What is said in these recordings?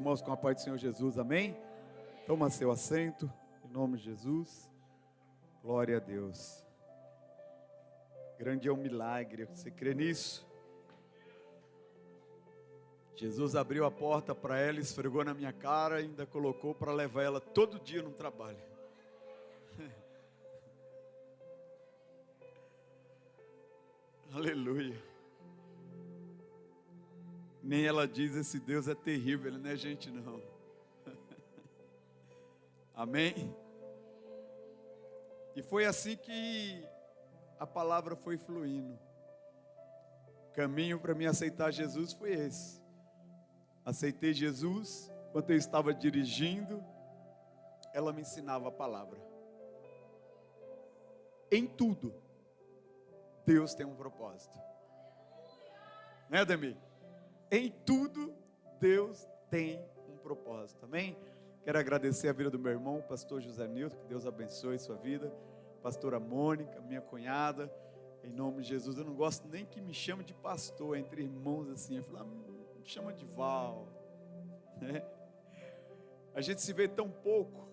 irmãos, com a paz do Senhor Jesus, amém? Toma seu assento, em nome de Jesus. Glória a Deus. Grande é o milagre, você crê nisso? Jesus abriu a porta para ela, esfregou na minha cara e ainda colocou para levar ela todo dia no trabalho. Aleluia. Nem ela diz, esse Deus é terrível, ele não é gente não. Amém? E foi assim que a palavra foi fluindo. O caminho para mim aceitar Jesus foi esse. Aceitei Jesus, quando eu estava dirigindo, ela me ensinava a palavra. Em tudo, Deus tem um propósito. Né, Ademir? Em tudo, Deus tem um propósito, amém? Quero agradecer a vida do meu irmão, pastor José Nilton, que Deus abençoe sua vida. Pastora Mônica, minha cunhada, em nome de Jesus. Eu não gosto nem que me chame de pastor, entre irmãos assim. Eu falo, me chama de Val. Né? A gente se vê tão pouco,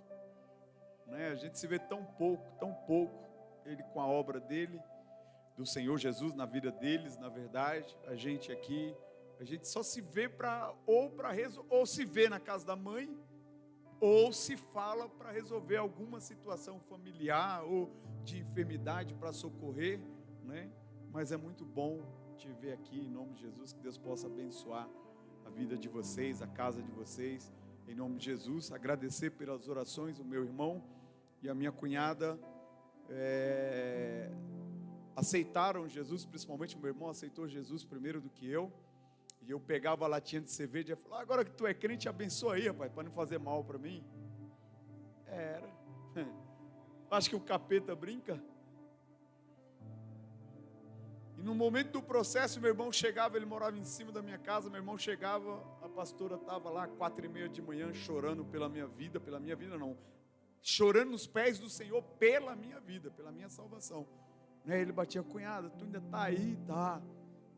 né? A gente se vê tão pouco, ele com a obra dele, do Senhor Jesus na vida deles, na verdade. A gente aqui, a gente só se vê ou se vê na casa da mãe, ou se fala para resolver alguma situação familiar ou de enfermidade para socorrer, né? Mas é muito bom te ver aqui, em nome de Jesus, que Deus possa abençoar a vida de vocês, a casa de vocês, em nome de Jesus. Agradecer pelas orações do meu irmão e a minha cunhada, aceitaram Jesus, principalmente o meu irmão aceitou Jesus primeiro do que eu. E eu pegava a latinha de cerveja e falava, agora que tu é crente, abençoa aí, rapaz, para não fazer mal para mim. Era. Acho que o capeta brinca. E no momento do processo, meu irmão chegava, ele morava em cima da minha casa, meu irmão chegava, a pastora estava lá, 4:30 da manhã, chorando pela minha vida não, chorando nos pés do Senhor pela minha vida, pela minha salvação. Ele batia, cunhada, tu ainda está aí? Tá.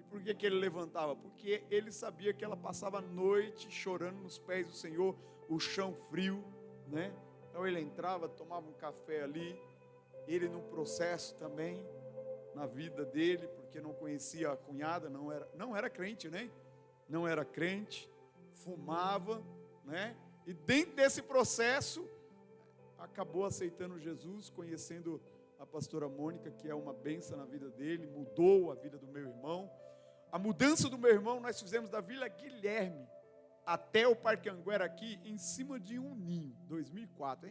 Por que ele levantava? Porque ele sabia que ela passava a noite chorando nos pés do Senhor, o chão frio, né? Então ele entrava, tomava um café ali, ele num processo também, na vida dele, porque não conhecia a cunhada, não era crente, né? Não era crente, fumava, né? E dentro desse processo, acabou aceitando Jesus, conhecendo a pastora Mônica, que é uma bênção na vida dele, mudou a vida do meu irmão. A mudança do meu irmão nós fizemos da Vila Guilherme até o Parque Anguera aqui, em cima de um ninho, 2004.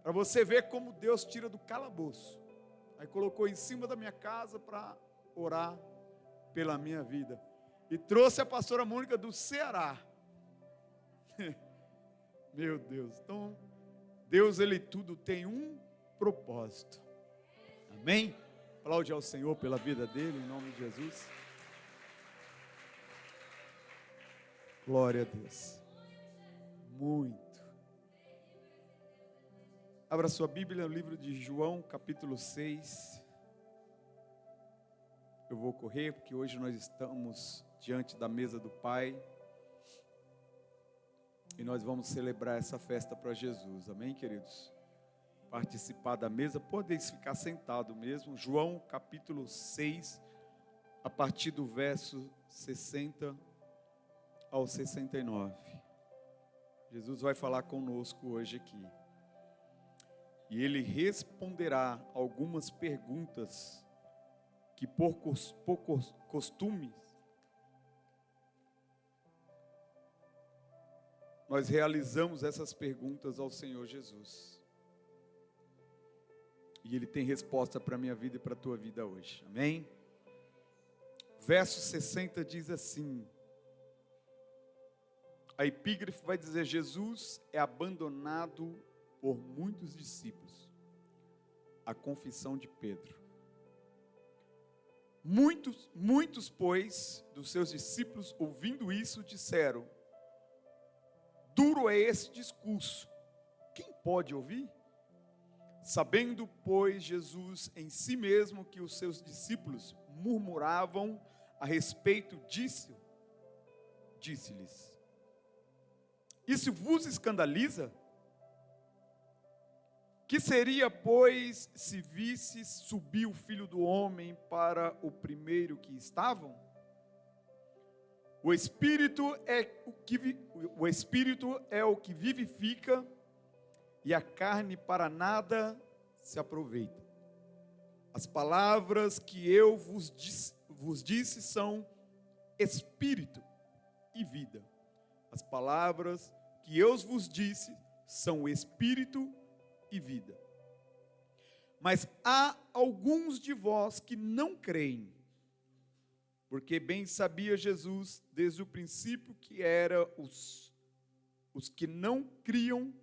Para você ver como Deus tira do calabouço. Aí colocou em cima da minha casa para orar pela minha vida. E trouxe a pastora Mônica do Ceará. Meu Deus. Então, Deus, ele tudo tem um propósito. Amém? Aplaude ao Senhor pela vida dele, em nome de Jesus. Glória a Deus. Muito. Abra sua Bíblia no livro de João, capítulo 6. Eu vou correr, porque hoje nós estamos diante da mesa do Pai. E nós vamos celebrar essa festa para Jesus. Amém, queridos? Participar da mesa, podem ficar sentado mesmo. João capítulo 6, a partir do verso 60 ao 69. Jesus vai falar conosco hoje aqui. E ele responderá algumas perguntas que por costume nós realizamos essas perguntas ao Senhor Jesus. E Ele tem resposta para a minha vida e para a tua vida hoje. Amém? Verso 60 diz assim. A epígrafe vai dizer, Jesus é abandonado por muitos discípulos. A confissão de Pedro. Muitos, pois, dos seus discípulos, ouvindo isso, disseram, duro é esse discurso. Quem pode ouvir? Sabendo, pois, Jesus em si mesmo que os seus discípulos murmuravam a respeito disso, disse-lhes: isso vos escandaliza? Que seria, pois, se visses subir o Filho do Homem para o primeiro que estavam? O Espírito é o que vivifica, e a carne para nada se aproveita. As palavras que eu vos disse são Espírito e vida. As palavras que eu vos disse são Espírito e vida. Mas há alguns de vós que não creem, porque bem sabia Jesus desde o princípio que era os que não criam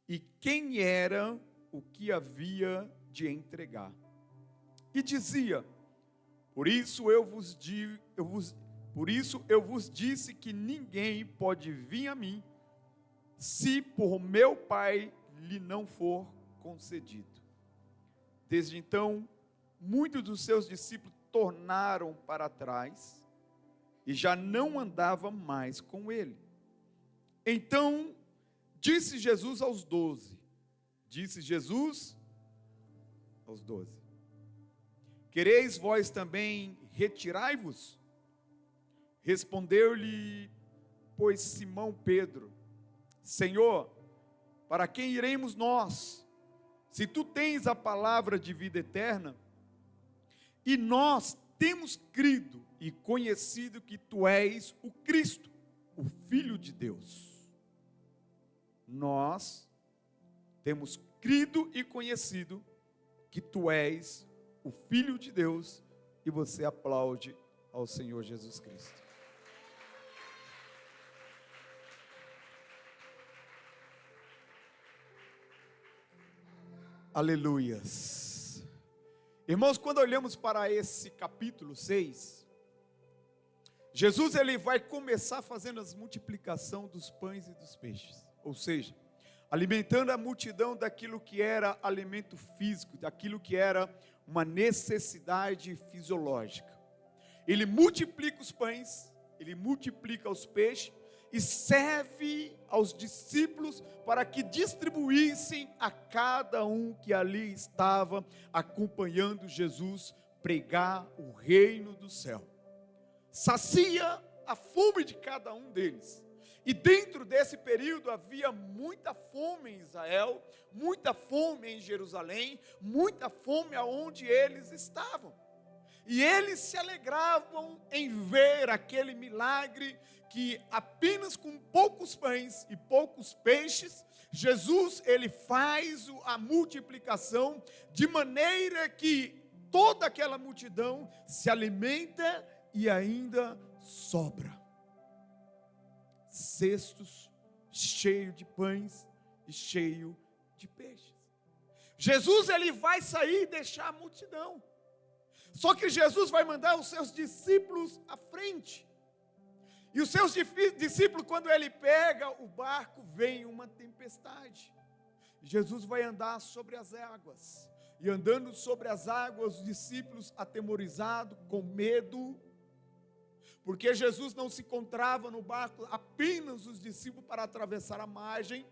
e quem era o que havia de entregar. E dizia: por isso eu vos disse que ninguém pode vir a mim, se por meu Pai lhe não for concedido. Desde então, muitos dos seus discípulos tornaram para trás e já não andavam mais com ele. Então, disse Jesus aos 12, quereis vós também retirai-vos? Respondeu-lhe, pois, Simão Pedro: Senhor, para quem iremos nós? Se tu tens a palavra de vida eterna, e nós temos crido e conhecido que tu és o Cristo, o Filho de Deus. Nós temos crido e conhecido que tu és o Filho de Deus, e você aplaude ao Senhor Jesus Cristo. Aleluias. Irmãos, quando olhamos para esse capítulo 6, Jesus ele vai começar fazendo a multiplicação dos pães e dos peixes, ou seja, alimentando a multidão daquilo que era alimento físico, daquilo que era uma necessidade fisiológica. Ele multiplica os pães, ele multiplica os peixes e serve aos discípulos para que distribuíssem a cada um que ali estava acompanhando Jesus pregar o reino do céu. Sacia a fome de cada um deles. E dentro desse período havia muita fome em Israel, muita fome em Jerusalém, muita fome aonde eles estavam. E eles se alegravam em ver aquele milagre que apenas com poucos pães e poucos peixes, Jesus ele faz a multiplicação de maneira que toda aquela multidão se alimenta e ainda sobra. Cestos cheios de pães e cheio de peixes. Jesus ele vai sair e deixar a multidão. Só que Jesus vai mandar os seus discípulos à frente. E os seus discípulos, quando ele pega o barco, vem uma tempestade. Jesus vai andar sobre as águas. E andando sobre as águas, os discípulos atemorizados, com medo, porque Jesus não se encontrava no barco, apenas os discípulos para atravessar a margem.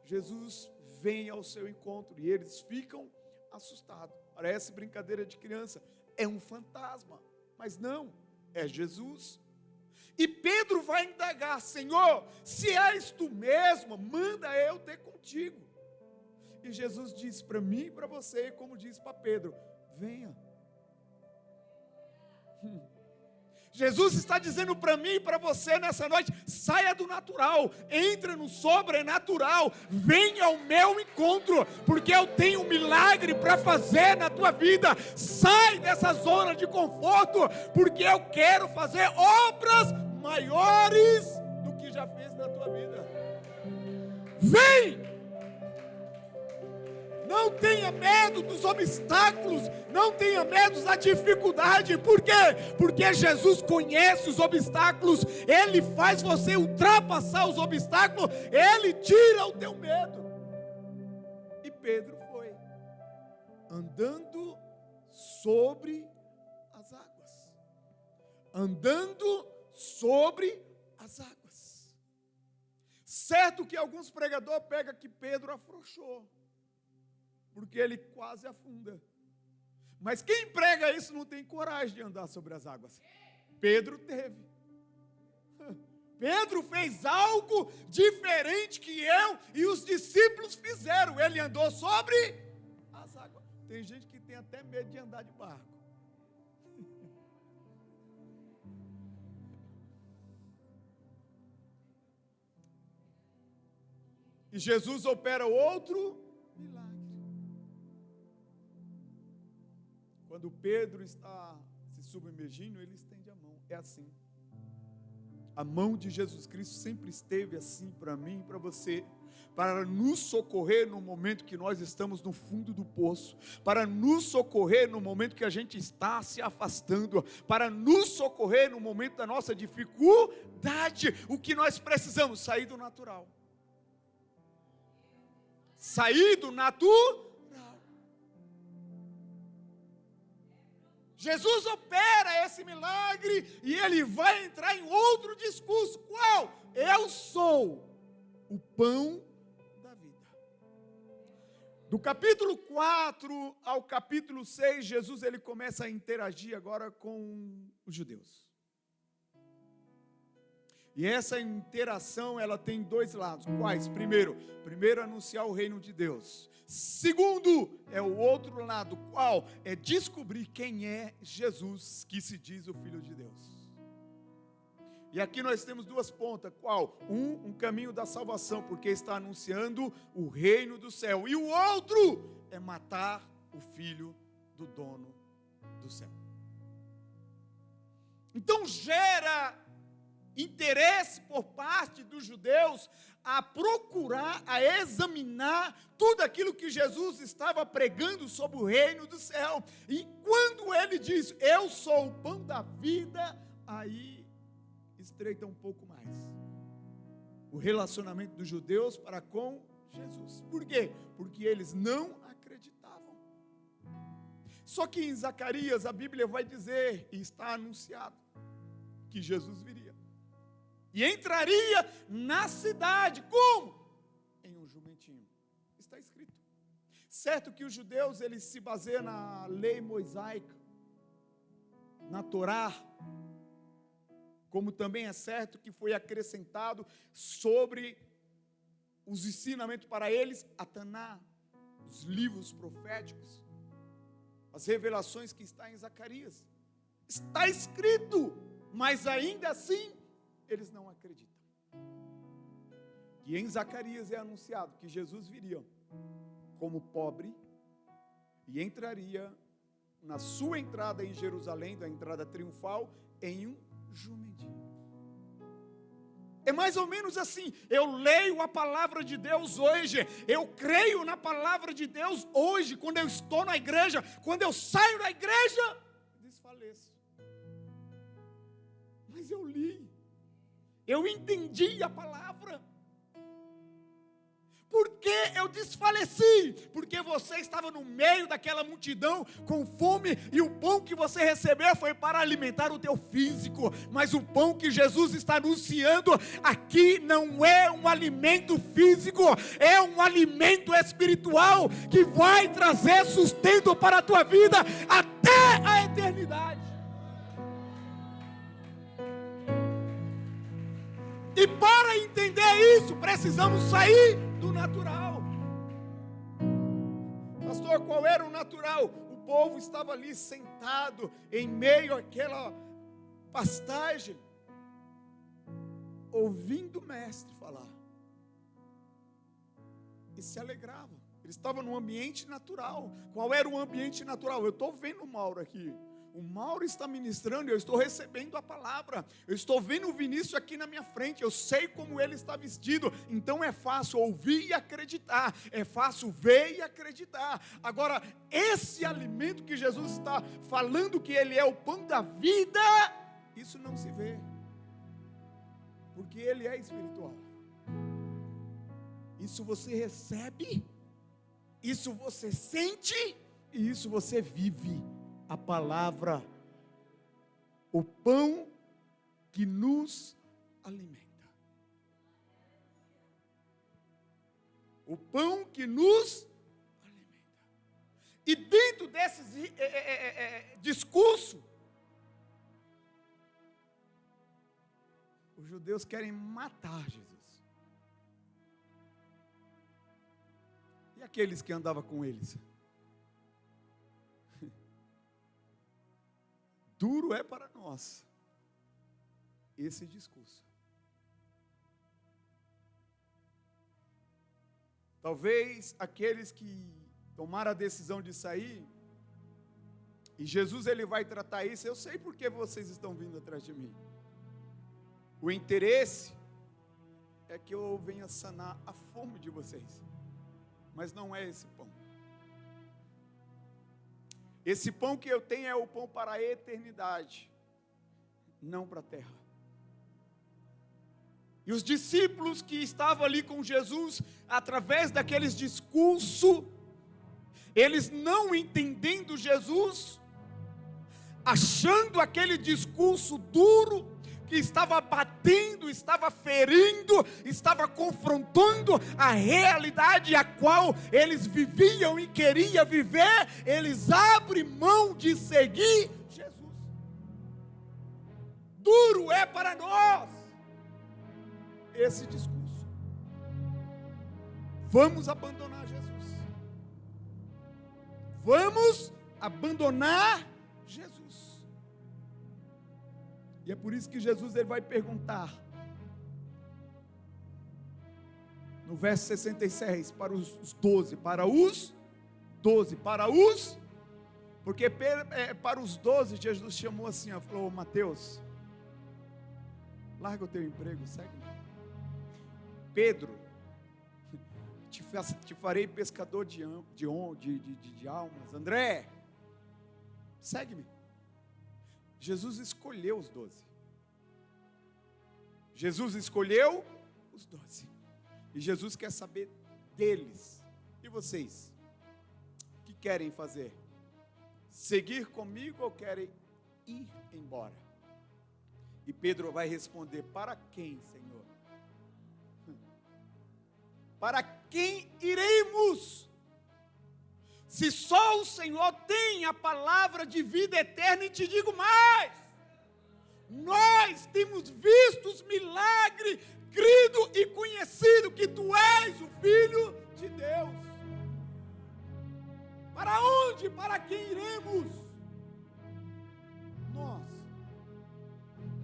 Jesus vem ao seu encontro e eles ficam assustados. Parece brincadeira de criança, é um fantasma, mas não, é Jesus. E Pedro vai indagar: Senhor, se és tu mesmo, manda eu ter contigo. E Jesus diz para mim e para você, como disse para Pedro: venha. Jesus está dizendo para mim e para você nessa noite: saia do natural, entre no sobrenatural, venha ao meu encontro, porque eu tenho um milagre para fazer na tua vida. Sai dessa zona de conforto, porque eu quero fazer obras maiores do que já fez na tua vida. Vem! Não tenha medo dos obstáculos, não tenha medo da dificuldade. Por quê? Porque Jesus conhece os obstáculos, Ele faz você ultrapassar os obstáculos, Ele tira o teu medo. E Pedro foi andando sobre as águas, andando sobre as águas. Certo que alguns pregadores pegam que Pedro afrouxou, porque ele quase afunda. Mas quem prega isso não tem coragem de andar sobre as águas. Pedro teve. Pedro fez algo diferente que eu e os discípulos fizeram. Ele andou sobre as águas. Tem gente que tem até medo de andar de barco. E Jesus opera outro milagre. Quando Pedro está se submergindo, ele estende a mão. É assim. A mão de Jesus Cristo sempre esteve assim para mim e para você, para nos socorrer no momento que nós estamos no fundo do poço, para nos socorrer no momento que a gente está se afastando, para nos socorrer no momento da nossa dificuldade. O que nós precisamos? Sair do natural. Sair do natural. Jesus opera esse milagre e ele vai entrar em outro discurso. Qual? Eu sou o pão da vida. Do capítulo 4 ao capítulo 6, Jesus ele começa a interagir agora com os judeus. E essa interação, ela tem dois lados. Quais? Primeiro, anunciar o reino de Deus. Segundo, é o outro lado. Qual? É descobrir quem é Jesus, que se diz o Filho de Deus. E aqui nós temos duas pontas. Qual? Um caminho da salvação, porque está anunciando o reino do céu. E o outro é matar o filho do dono do céu. Então gera interesse por parte dos judeus a procurar, a examinar tudo aquilo que Jesus estava pregando sobre o reino do céu. E quando ele diz, eu sou o pão da vida, aí estreita um pouco mais o relacionamento dos judeus para com Jesus. Por quê? Porque eles não acreditavam. Só que em Zacarias a Bíblia vai dizer, e está anunciado, que Jesus viria. E entraria na cidade, como? Em um jumentinho. Está escrito. Certo que os judeus, eles se baseiam na lei mosaica, na Torá, como também é certo que foi acrescentado sobre os ensinamentos para eles, a Taná, os livros proféticos, as revelações que está em Zacarias. Está escrito, mas ainda assim, eles não acreditam. E em Zacarias é anunciado que Jesus viria como pobre e entraria na sua entrada em Jerusalém, da entrada triunfal, em um jumentinho. É mais ou menos assim. Eu leio a palavra de Deus hoje, eu creio na palavra de Deus hoje, quando eu estou na igreja, quando eu saio da igreja, desfaleço. Mas eu li. Eu entendi a palavra. Por que eu desfaleci? Porque você estava no meio daquela multidão com fome e o pão que você recebeu foi para alimentar o teu físico. Mas o pão que Jesus está anunciando aqui não é um alimento físico, é um alimento espiritual que vai trazer sustento para a tua vida até a eternidade. E para entender isso, precisamos sair do natural. Pastor, qual era o natural? O povo estava ali sentado, em meio àquela pastagem, ouvindo o mestre falar. E se alegravam. Eles estavam num ambiente natural. Qual era o ambiente natural? Eu estou vendo o Mauro aqui. O Mauro está ministrando e eu estou recebendo a palavra. Eu estou vendo o Vinícius aqui na minha frente. Eu sei como ele está vestido. Então é fácil ouvir e acreditar. É fácil ver e acreditar. Agora, esse alimento que Jesus está falando que ele é o pão da vida, isso não se vê. Porque ele é espiritual. Isso você recebe, isso você sente e isso você vive. A palavra, o pão que nos alimenta. O pão que nos alimenta. E dentro desses discurso, os judeus querem matar Jesus. E aqueles que andavam com eles? Duro é para nós esse discurso. Talvez aqueles que tomaram a decisão de sair, e Jesus ele vai tratar isso, eu sei porque vocês estão vindo atrás de mim. O interesse é que eu venha sanar a fome de vocês, mas não é esse pão. Esse pão que eu tenho é o pão para a eternidade, não para a terra. E os discípulos que estavam ali com Jesus, através daqueles discursos, eles não entendendo Jesus, achando aquele discurso duro, que estava batendo, estava ferindo, estava confrontando a realidade a qual eles viviam e queriam viver, eles abrem mão de seguir Jesus. Duro é para nós esse discurso. Vamos abandonar Jesus. Vamos abandonar Jesus. E é por isso que Jesus ele vai perguntar no verso 66 para os 12, porque para os 12 Jesus chamou assim, falou: Mateus, larga o teu emprego, segue-me. Pedro, te farei pescador de almas. André, segue-me. Jesus escolheu os 12. Jesus escolheu os 12. E Jesus quer saber deles. E vocês? O que querem fazer? Seguir comigo ou querem ir embora? E Pedro vai responder: para quem, Senhor? Para quem iremos? Se só o Senhor tem a palavra de vida eterna, e te digo mais, nós temos visto os milagres, crido e conhecido que tu és o Filho de Deus. Para onde? Para quem iremos? Nós.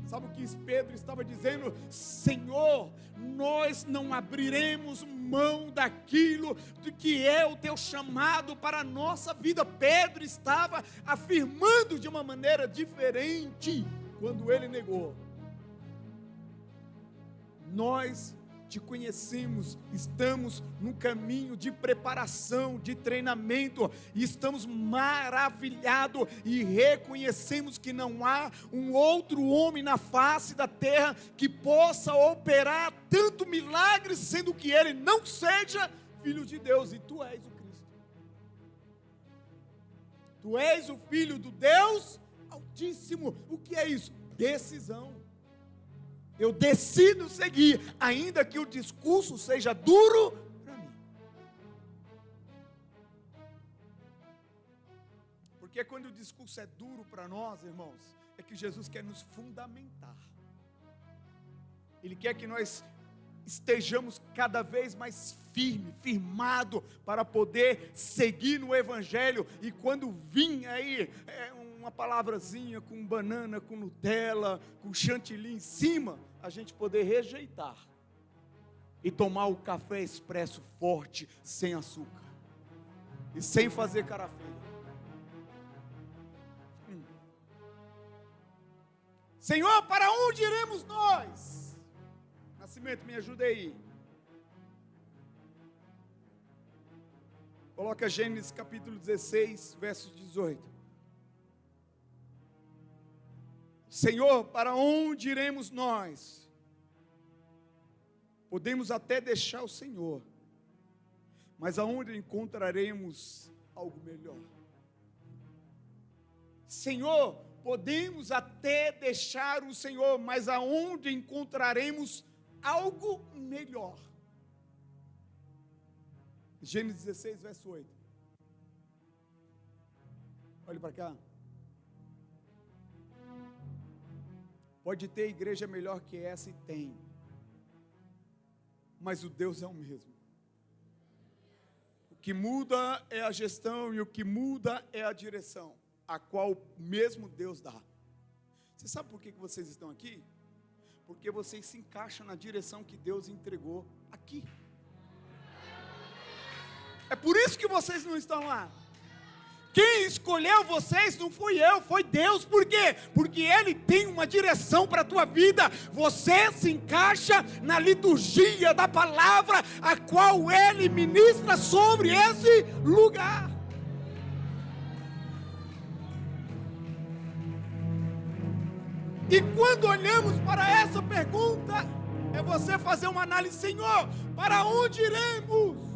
Sabe o que Pedro estava dizendo? Senhor, nós não abriremos mão daquilo do que é o teu chamado para a nossa vida. Pedro estava afirmando de uma maneira diferente quando ele negou. Nós te conhecemos, estamos num caminho de preparação, de treinamento, e estamos maravilhados e reconhecemos que não há um outro homem na face da terra que possa operar tanto milagre, sendo que ele não seja Filho de Deus, e tu és o Cristo. Tu és o Filho do Deus Altíssimo. O que é isso? Decisão. Eu decido seguir, ainda que o discurso seja duro para mim. Porque quando o discurso é duro para nós, irmãos, é que Jesus quer nos fundamentar. Ele quer que nós estejamos cada vez mais firmado para poder seguir no Evangelho. E quando vir aí uma palavrazinha com banana, com Nutella, com chantilly em cima, a gente poder rejeitar e tomar o café expresso forte, sem açúcar e sem fazer cara feia. Senhor, para onde iremos nós? Nascimento, me ajuda aí. Coloca Gênesis capítulo 16, verso 18. Senhor, para onde iremos nós? Podemos até deixar o Senhor, mas aonde encontraremos algo melhor? Senhor, podemos até deixar o Senhor, mas aonde encontraremos algo melhor? Gênesis 16, verso 8. Olhe para cá. Pode ter igreja melhor que essa, e tem. Mas o Deus é o mesmo. O que muda é a gestão, e o que muda é a direção, a qual mesmo Deus dá. Você sabe por que vocês estão aqui? Porque vocês se encaixam na direção que Deus entregou aqui. É por isso que vocês não estão lá. Quem escolheu vocês não fui eu, foi Deus. Por quê? Porque Ele tem uma direção para a tua vida. Você se encaixa na liturgia da palavra, a qual Ele ministra sobre esse lugar. E quando olhamos para essa pergunta, é você fazer uma análise: Senhor, para onde iremos?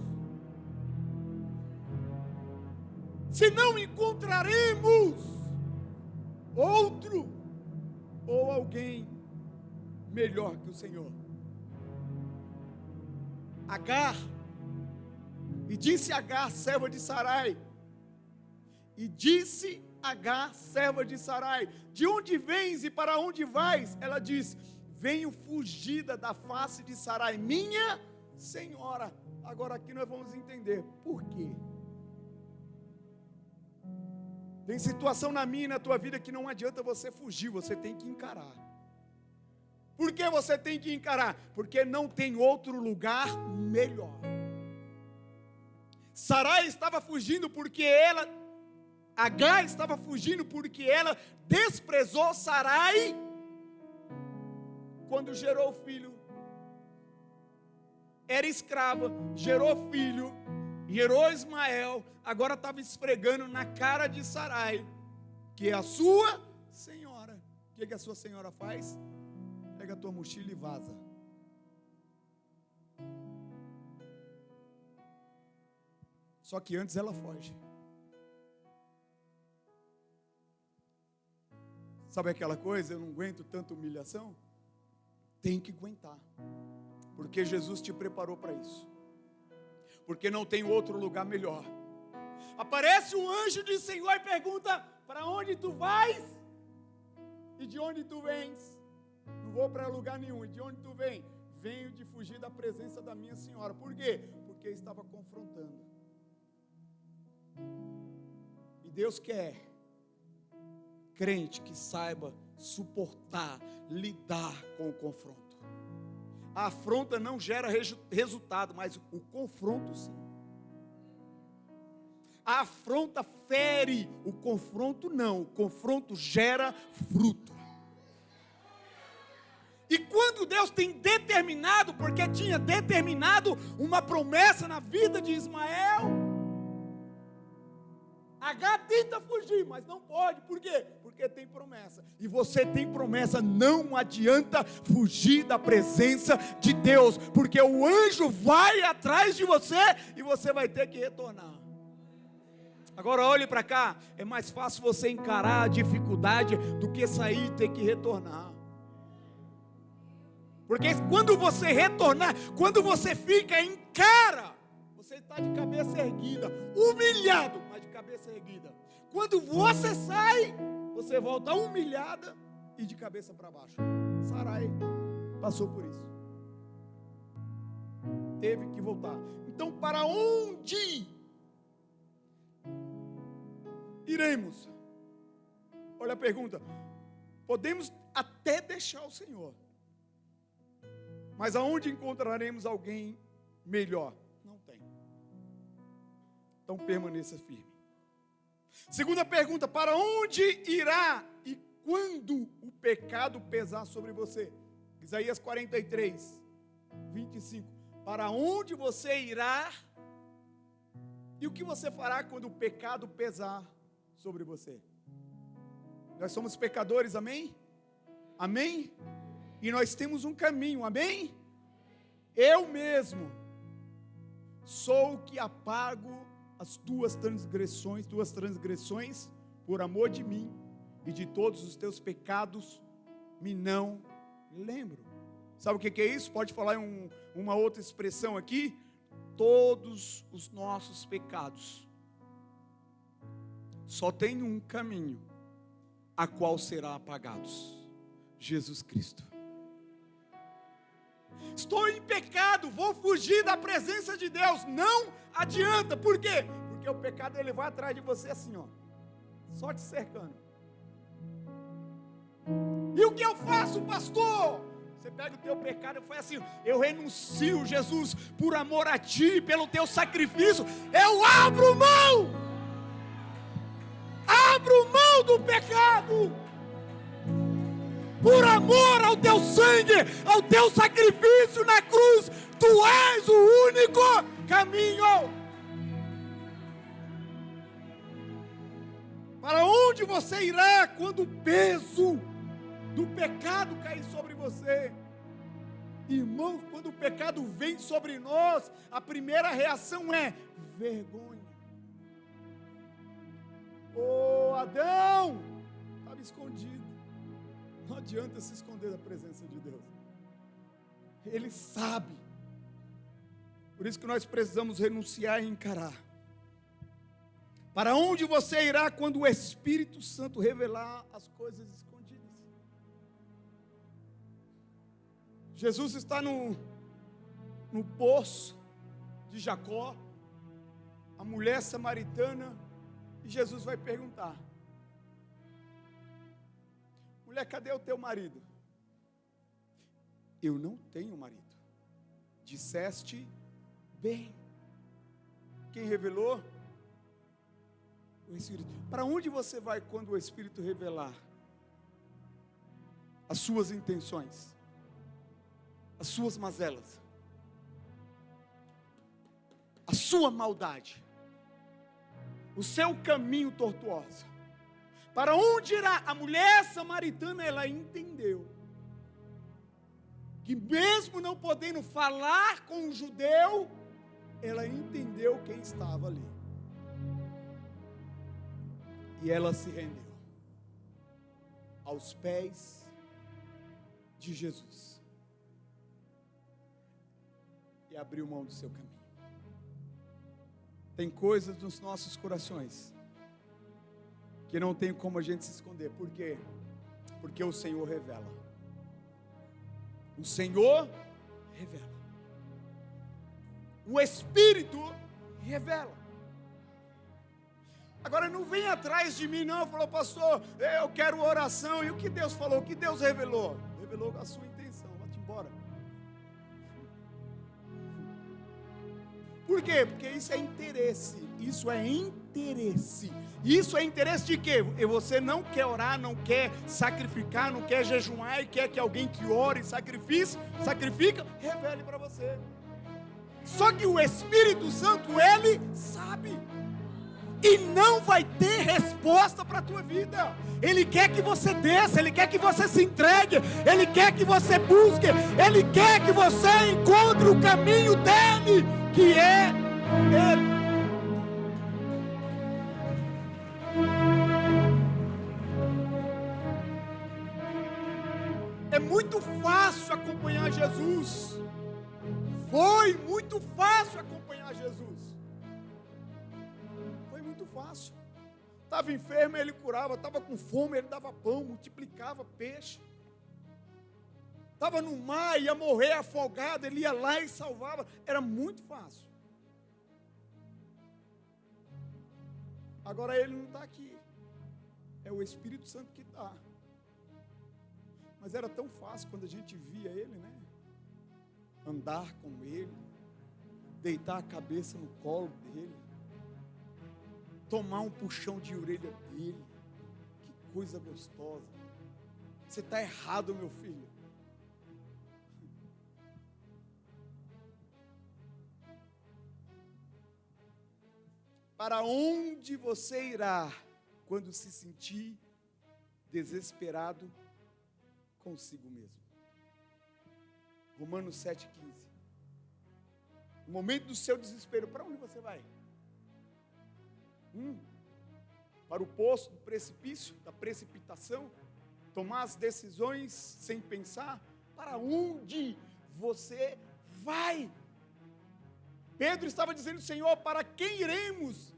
Se não encontraremos outro ou alguém melhor que o Senhor. Agar, e disse Agar, serva de Sarai, e disse Agar, serva de Sarai: de onde vens e para onde vais? Ela diz: venho fugida da face de Sarai, minha senhora. Agora aqui nós vamos entender por quê. Tem situação na minha e na tua vida que não adianta você fugir, você tem que encarar. Por que você tem que encarar? Porque não tem outro lugar melhor. Sarai estava fugindo porque Agar estava fugindo porque ela desprezou Sarai quando gerou filho. Era escrava, gerou filho, gerou Ismael, agora estava esfregando na cara de Sarai, que é a sua senhora. O que a sua senhora faz? Pega a tua mochila e vaza. Só que antes ela foge. Sabe aquela coisa, eu não aguento tanta humilhação? Tem que aguentar, porque Jesus te preparou para isso. Porque não tem outro lugar melhor. Aparece um anjo do Senhor e pergunta: para onde tu vais? E de onde tu vens? Não vou para lugar nenhum. E de onde tu vem? Venho de fugir da presença da minha senhora. Por quê? Porque estava confrontando. E Deus quer crente que saiba suportar, lidar com o confronto. A afronta não gera resultado, mas o confronto sim. A afronta fere, o confronto não. O confronto gera fruto. E quando Deus tem determinado, porque tinha determinado uma promessa na vida de Ismael, Agar tenta fugir, mas não pode. Por quê? Porque tem promessa. E você tem promessa, não adianta fugir da presença de Deus, porque o anjo vai atrás de você e você vai ter que retornar. Agora olhe para cá, é mais fácil você encarar a dificuldade do que sair e ter que retornar. Porque quando você retornar, quando você fica, encara, você está de cabeça erguida, humilhado, mas de cabeça erguida. Quando você sai, você volta humilhada e de cabeça para baixo. Sarai passou por isso. Teve que voltar. Então, para onde iremos? Olha a pergunta. Podemos até deixar o Senhor, mas aonde encontraremos alguém melhor? Não tem. Então permaneça firme. Segunda pergunta: para onde irá e quando o pecado pesar sobre você? Isaías 43, 25. Para onde você irá e o que você fará quando o pecado pesar sobre você? Nós somos pecadores, amém? Amém? E nós temos um caminho, amém? Eu mesmo sou o que apago as tuas transgressões por amor de mim, e de todos os teus pecados me não lembro. Sabe o que é isso? Pode falar em uma outra expressão aqui? Todos os nossos pecados só tem um caminho, a qual será apagados: Jesus Cristo. Estou em pecado, vou fugir da presença de Deus. Não adianta. Por quê? Porque o pecado ele vai atrás de você assim, ó, só te cercando. E o que eu faço, pastor? Você pega o teu pecado e faz assim: eu renuncio, Jesus, por amor a ti, pelo teu sacrifício, eu abro mão do pecado, por amor ao teu sangue, ao teu sacrifício na cruz. Tu és o único caminho. Para onde você irá quando o peso do pecado cair sobre você? Irmãos, quando o pecado vem sobre nós, a primeira reação é vergonha. Ô Adão, estava escondido. Não adianta se esconder da presença de Deus. Ele sabe. Por isso que nós precisamos renunciar e encarar. Para onde você irá quando o Espírito Santo revelar as coisas escondidas? Jesus está no poço de Jacó, a mulher samaritana, e Jesus vai perguntar: mulher, cadê o teu marido? Eu não tenho marido. Disseste bem. Quem revelou? O Espírito. Para onde você vai quando o Espírito revelar as suas intenções, as suas mazelas, a sua maldade, o seu caminho tortuoso? Para onde irá? A mulher samaritana, ela entendeu que mesmo não podendo falar com o judeu, ela entendeu quem estava ali. E ela se rendeu aos pés de Jesus e abriu mão do seu caminho. Tem coisas nos nossos corações que não tem como a gente se esconder. Por quê? Porque o Senhor revela. O Senhor revela. O Espírito revela. Agora não vem atrás de mim não, falou: pastor, eu quero oração. E o que Deus falou? O que Deus revelou? Revelou a sua intenção. Vá-te embora. Por quê? Porque isso é interesse. Isso é interesse. Isso é interesse de quê? Você não quer orar, não quer sacrificar, não quer jejuar e quer que alguém que ore e sacrifica, revele para você. Só que o Espírito Santo, ele sabe. E não vai ter resposta para a tua vida. Ele quer que você desça, Ele quer que você se entregue, Ele quer que você busque, Ele quer que você encontre o caminho dEle, que é Ele. É muito fácil acompanhar Jesus. Foi muito fácil acompanhar Jesus. Foi muito fácil. Estava enfermo, ele curava. Estava com fome, ele dava pão, multiplicava peixe. Estava no mar, ia morrer afogado, ele ia lá e salvava. Era muito fácil. Agora ele não está aqui. É o Espírito Santo que está. Mas era tão fácil quando a gente via ele, né? Andar com ele, deitar a cabeça no colo dele, tomar um puxão de orelha dele. Que coisa gostosa. Você está errado, meu filho. Para onde você irá quando se sentir desesperado consigo mesmo? Romanos 7,15. No momento do seu desespero, para onde você vai? para o poço do precipício, da precipitação, tomar as decisões sem pensar, para onde você vai? Pedro estava dizendo: Senhor, para quem iremos?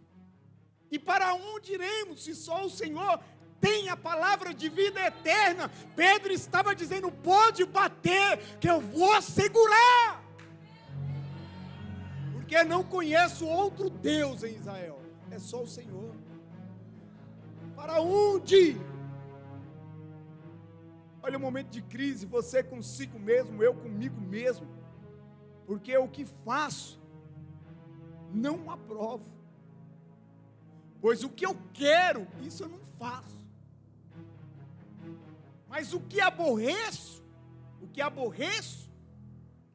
E para onde iremos, se só o Senhor tem a palavra de vida eterna? Pedro estava dizendo: pode bater, que eu vou segurar, porque não conheço outro Deus em Israel, é só o Senhor. Para onde? Olha o momento de crise, você consigo mesmo, eu comigo mesmo, porque o que faço não aprovo, pois o que eu quero, isso eu não faço, mas o que aborreço,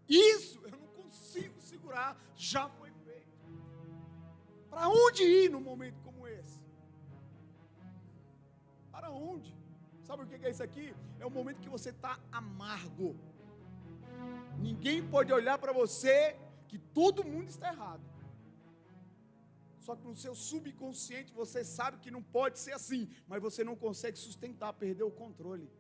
isso eu não consigo segurar, já foi feito. Para onde ir num momento como esse? Para onde? Sabe o que é isso aqui? É o momento que você está amargo. Ninguém pode olhar para você que todo mundo está errado. Só que no seu subconsciente você sabe que não pode ser assim, mas você não consegue sustentar, perdeu o controle.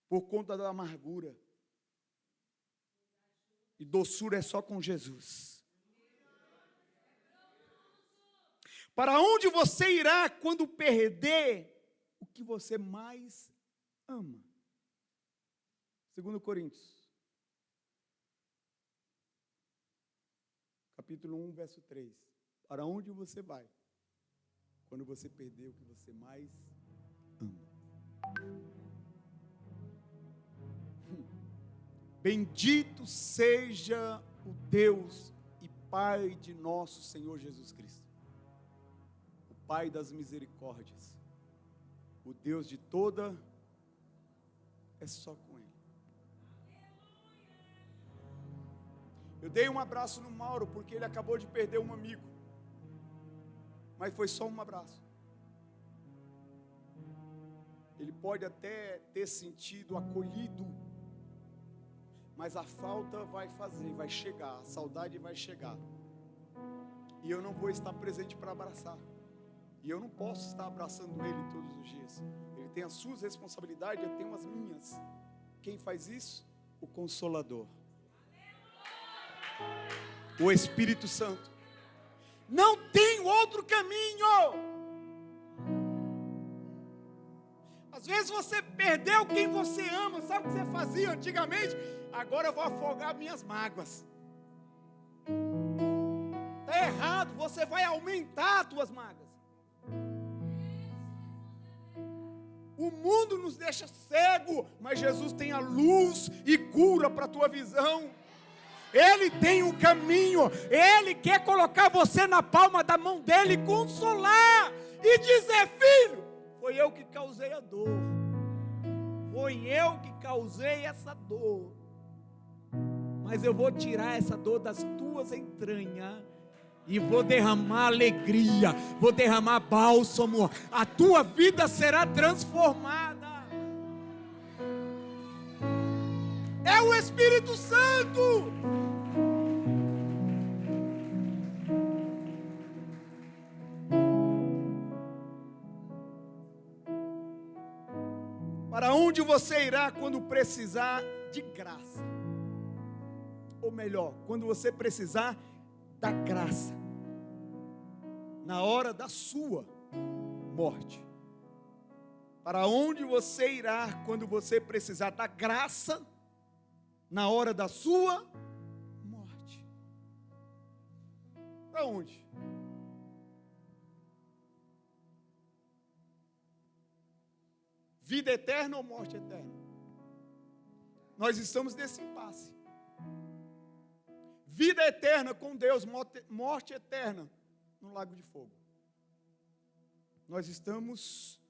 Por conta da amargura. E doçura é só com Jesus. Para onde você irá quando perder o que você mais ama? 2 Coríntios, capítulo 1, verso 3. Para onde você vai quando você perder o que você mais ama? Bendito seja o Deus e Pai de nosso Senhor Jesus Cristo, o Pai das misericórdias, o Deus de toda, é só com Ele. Eu dei um abraço no Mauro porque ele acabou de perder um amigo, mas foi só um abraço. Ele pode até ter sentido acolhido, mas a falta vai chegar, a saudade vai chegar. E eu não vou estar presente para abraçar. E eu não posso estar abraçando ele todos os dias. Ele tem as suas responsabilidades, eu tenho as minhas. Quem faz isso? O Consolador. O Espírito Santo. Não tem outro caminho. Às vezes você perdeu quem você ama. Sabe o que você fazia antigamente? Agora eu vou afogar minhas mágoas. Está errado, você vai aumentar as tuas mágoas. O mundo nos deixa cego, mas Jesus tem a luz e cura para a tua visão. Ele tem um caminho, Ele quer colocar você na palma da mão dEle, consolar e dizer: filho, foi eu que causei a dor, foi eu que causei essa dor, mas eu vou tirar essa dor das tuas entranhas e vou derramar alegria, vou derramar bálsamo, a tua vida será transformada. É o Espírito Santo. Para onde você irá quando precisar de graça? Ou melhor, quando você precisar da graça, na hora da sua morte. Para onde você irá quando você precisar da graça, na hora da sua morte? Para onde? Vida eterna ou morte eterna? Nós estamos nesse impasse. Vida eterna com Deus, morte eterna no lago de fogo. Nós estamos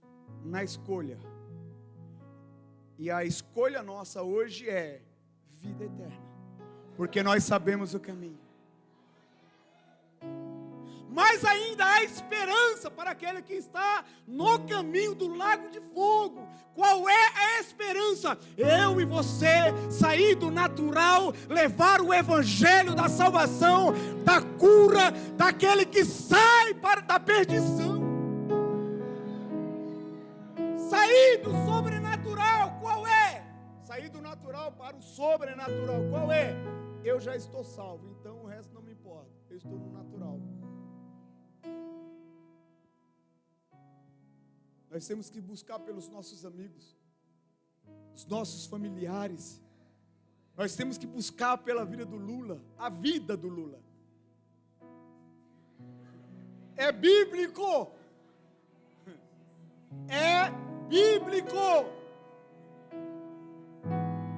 na escolha. E a escolha nossa hoje é vida eterna, porque nós sabemos o caminho. mas ainda há esperança para aquele que está no caminho do lago de fogo. Qual é a esperança? Eu e você sair do natural, levar o evangelho da salvação, da cura, daquele que sai da perdição. Sair do sobrenatural, qual é? Sair do natural para o sobrenatural, qual é? Eu já estou salvo, então o resto não me importa, eu estou no natural. Nós temos que buscar pelos nossos amigos, os nossos familiares. Nós temos que buscar pela vida do Lula, a vida do Lula. É bíblico. É bíblico.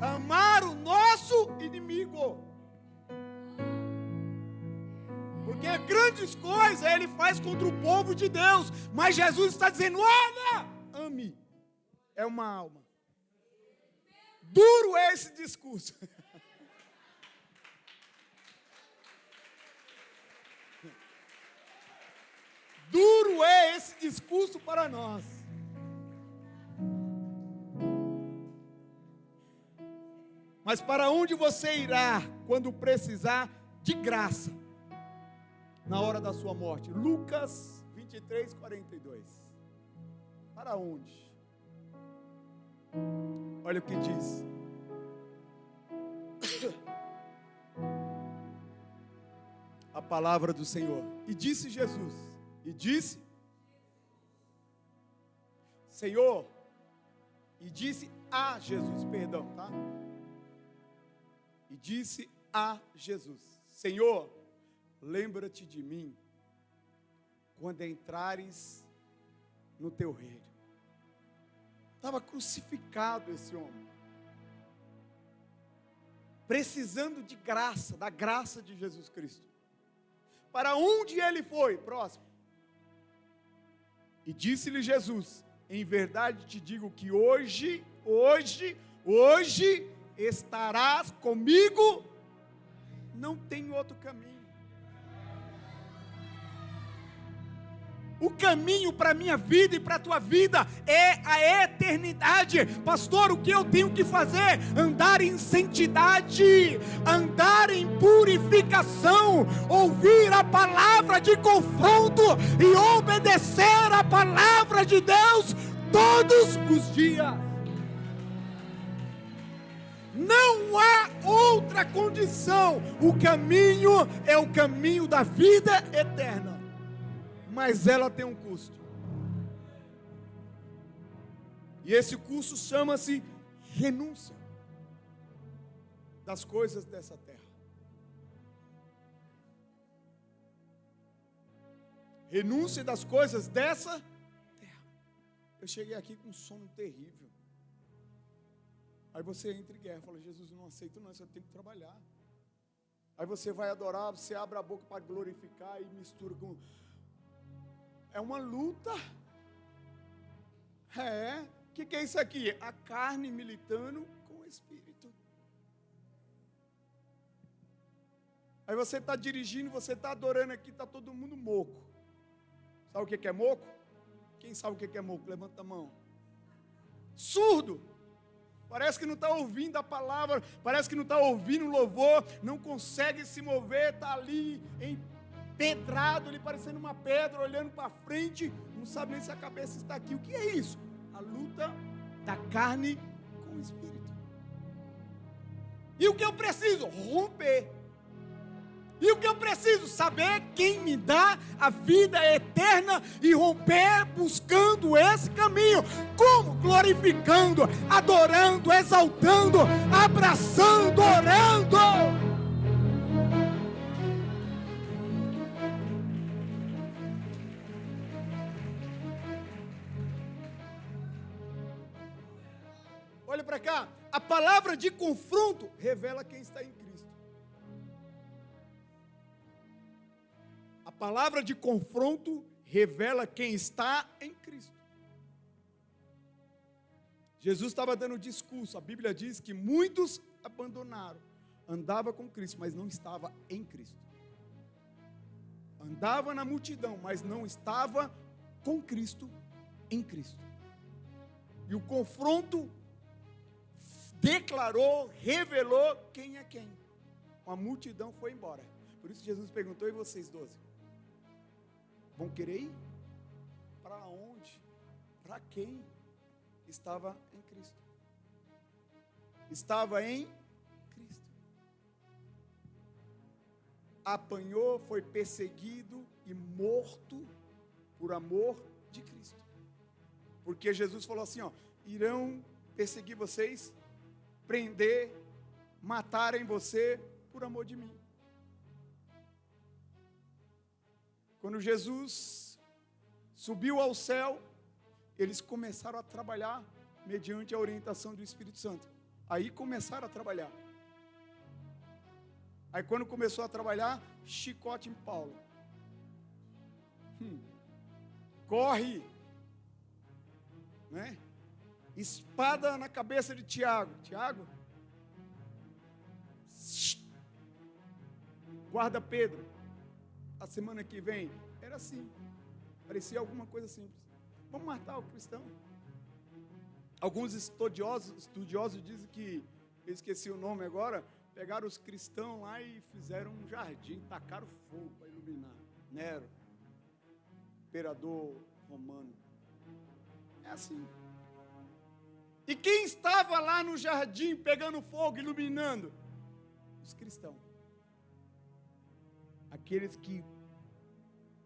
Amar o nosso inimigo. Porque grandes coisas ele faz contra o povo de Deus. Mas Jesus está dizendo, olha, ame. É uma alma. Duro é esse discurso. Duro é esse discurso para nós. Mas para onde você irá quando precisar de graça? Na hora da sua morte. Lucas 23, 42. Para onde? Olha o que diz. A palavra do Senhor. E disse Jesus. E disse. Senhor. E disse a Jesus. Perdão, tá? E disse a Jesus. Senhor, lembra-te de mim quando entrares no teu reino. Estava crucificado esse homem, precisando de graça, da graça de Jesus Cristo. Para onde ele foi? Próximo. E disse-lhe Jesus, em verdade te digo que hoje estarás comigo, não tem outro caminho. O caminho para a minha vida e para a tua vida é a eternidade. Pastor, o que eu tenho que fazer? Andar em santidade, andar em purificação, ouvir a palavra de confronto e obedecer a palavra de Deus todos os dias. Não há outra condição. O caminho é o caminho da vida eterna. Mas ela tem um custo. E esse custo chama-se renúncia das coisas dessa terra. Renúncia das coisas dessa terra. Eu cheguei aqui com um sono terrível. Aí você entra em guerra, fala, Jesus, eu não aceito não, eu tenho que trabalhar. Aí você vai adorar, você abre a boca para glorificar e mistura com... É uma luta. O que é isso aqui? A carne militando com o espírito. Aí você está dirigindo, você está adorando aqui, está todo mundo moco. Sabe o que é moco? Quem sabe o que é moco? Levanta a mão. Surdo. Parece que não está ouvindo a palavra, parece que não está ouvindo o louvor, não consegue se mover, está ali empedrado, ali parecendo uma pedra, olhando para frente, não sabe nem se a cabeça está aqui. O que é isso? A luta da carne com o espírito. E o que eu preciso? Romper. E o que eu preciso? Saber quem me dá a vida eterna e romper buscando esse caminho. Como? Glorificando, adorando, exaltando, abraçando, orando. Olha para cá. A palavra de confronto revela quem está em Cristo. A palavra de confronto revela quem está em Cristo. Jesus estava dando discurso. A Bíblia diz que muitos abandonaram. Andava com Cristo, mas não estava em Cristo. andava na multidão, mas não estava com Cristo, em Cristo. E o confronto declarou, revelou quem é quem. A multidão foi embora. Por isso Jesus perguntou: e vocês 12? Vão querer ir? Para onde? Para quem? Estava em Cristo. Estava em Cristo. Apanhou, foi perseguido e morto por amor de Cristo. Porque Jesus falou assim, irão perseguir vocês, prender, matarem você por amor de mim. Quando Jesus subiu ao céu, eles começaram a trabalhar mediante a orientação do Espírito Santo. Aí começaram a trabalhar. Aí quando começou a trabalhar, chicote em Paulo. Corre, né? Espada na cabeça de Tiago. Tiago, guarda Pedro. A semana que vem, era assim. Parecia alguma coisa simples. Vamos matar o cristão. Alguns estudiosos dizem que, eu esqueci o nome agora, pegaram os cristãos lá e fizeram um jardim, tacaram fogo para iluminar. Nero, imperador romano. É assim. E quem estava lá no jardim pegando fogo, iluminando? Os cristãos. Aqueles que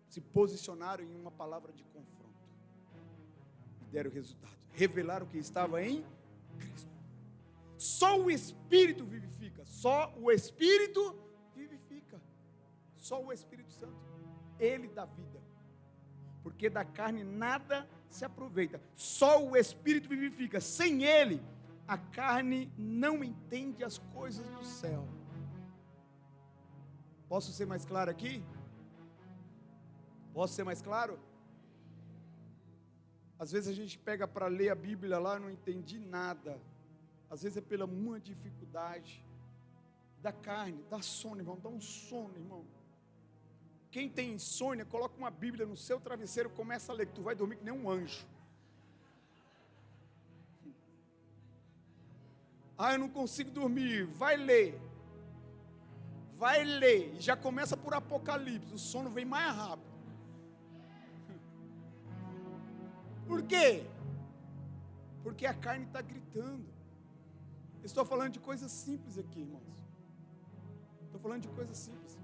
se posicionaram em uma palavra de confronto. E deram resultado. Revelaram que estava em Cristo. Só o Espírito vivifica. Só o Espírito vivifica. Só o Espírito Santo. Ele dá vida. Porque da carne nada se aproveita. Só o Espírito vivifica. Sem Ele, a carne não entende as coisas do céu. Posso ser mais claro aqui? Posso ser mais claro? Às vezes a gente pega para ler a Bíblia lá, não entendi nada. Às vezes é pela uma dificuldade da carne, dá sono, irmão, dá um sono, irmão. Quem tem insônia, coloca uma Bíblia no seu travesseiro, começa a ler, que tu vai dormir que nem um anjo. Eu não consigo dormir, vai ler. Vai ler, e já começa por Apocalipse, o sono vem mais rápido. Por quê? Porque a carne está gritando. Estou falando de coisas simples aqui, irmãos. Estou falando de coisas simples.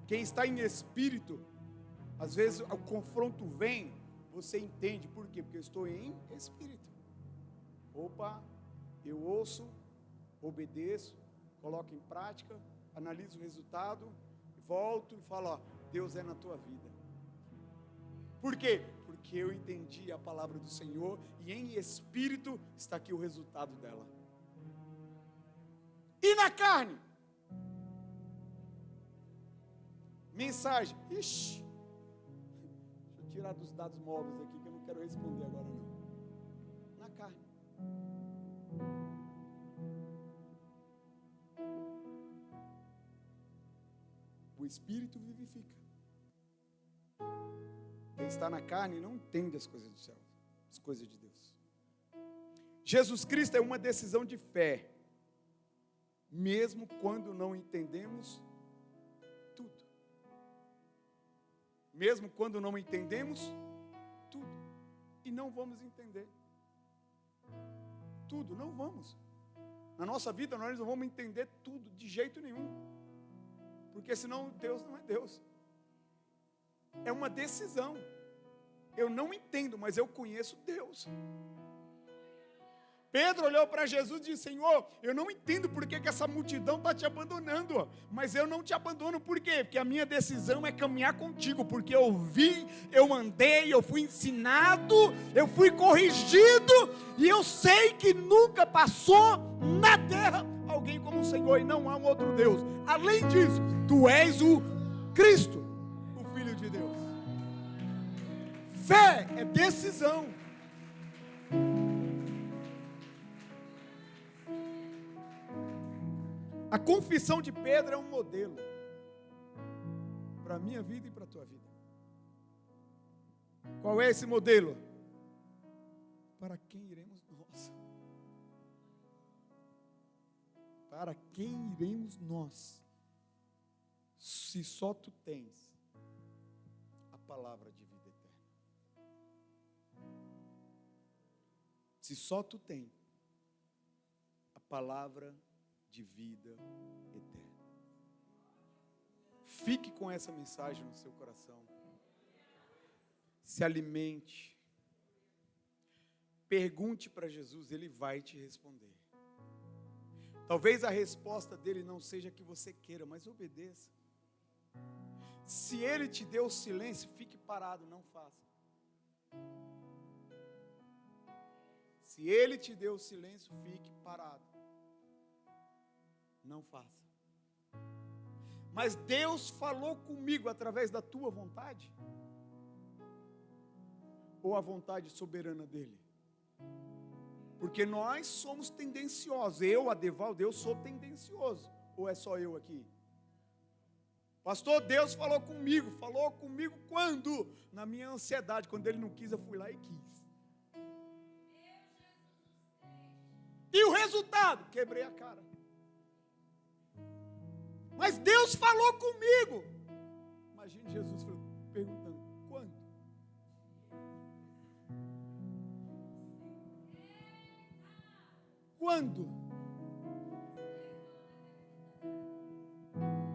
Quem está em espírito, às vezes o confronto vem, você entende. Por quê? Porque eu estou em espírito. Opa, eu ouço, obedeço, coloco em prática, analiso o resultado, volto e falo, Deus é na tua vida. Por quê? Porque eu entendi a palavra do Senhor e em espírito está aqui o resultado dela. E na carne? Mensagem. Deixa eu tirar dos dados móveis aqui que eu não quero responder agora não. Na carne. O Espírito vivifica. Quem está na carne não entende as coisas do céu, as coisas de Deus. Jesus Cristo é uma decisão de fé, mesmo quando não entendemos tudo. Mesmo quando não entendemos tudo. E não vamos entender tudo, não vamos. Na nossa vida nós não vamos entender tudo de jeito nenhum. Porque senão Deus não é Deus. É uma decisão. Eu não entendo, mas eu conheço Deus. Pedro olhou para Jesus e disse: Senhor, eu não entendo por que essa multidão está te abandonando, mas eu não te abandono. Por quê? Porque a minha decisão é caminhar contigo, porque eu vi, eu andei, eu fui ensinado, eu fui corrigido, e eu sei que nunca passou na terra alguém como o Senhor, e não há um outro Deus. Além disso, tu és o Cristo, o Filho de Deus. Fé é decisão. A confissão de Pedro é um modelo para minha vida e para a tua vida. Qual é esse modelo? Para quem iremos nós? Para quem iremos nós? Se só tu tens a palavra de vida eterna. Se só tu tens a palavra de vida eterna. Fique com essa mensagem no seu coração. Se alimente. Pergunte para Jesus, Ele vai te responder. Talvez a resposta dele não seja a que você queira, mas obedeça. Se Ele te deu o silêncio, fique parado, não faça. Se Ele te deu o silêncio, fique parado. Não faça. Mas Deus falou comigo através da tua vontade? Ou a vontade soberana dEle? Porque nós somos tendenciosos. Eu, Adevaldo, eu sou tendencioso. Ou é só eu aqui? Pastor, Deus falou comigo quando? Na minha ansiedade, quando Ele não quis, eu fui lá e quis. E o resultado? Quebrei a cara. Mas Deus falou comigo. Imagine Jesus perguntando, quando? Quando?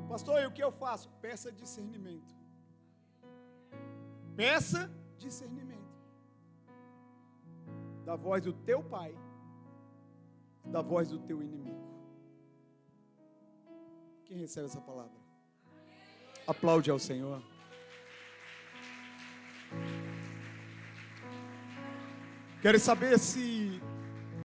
Pastor, e o que eu faço? Peça discernimento. Peça discernimento. Da voz do teu pai, da voz do teu inimigo. Quem recebe essa palavra? Aplaude ao Senhor. Quero saber se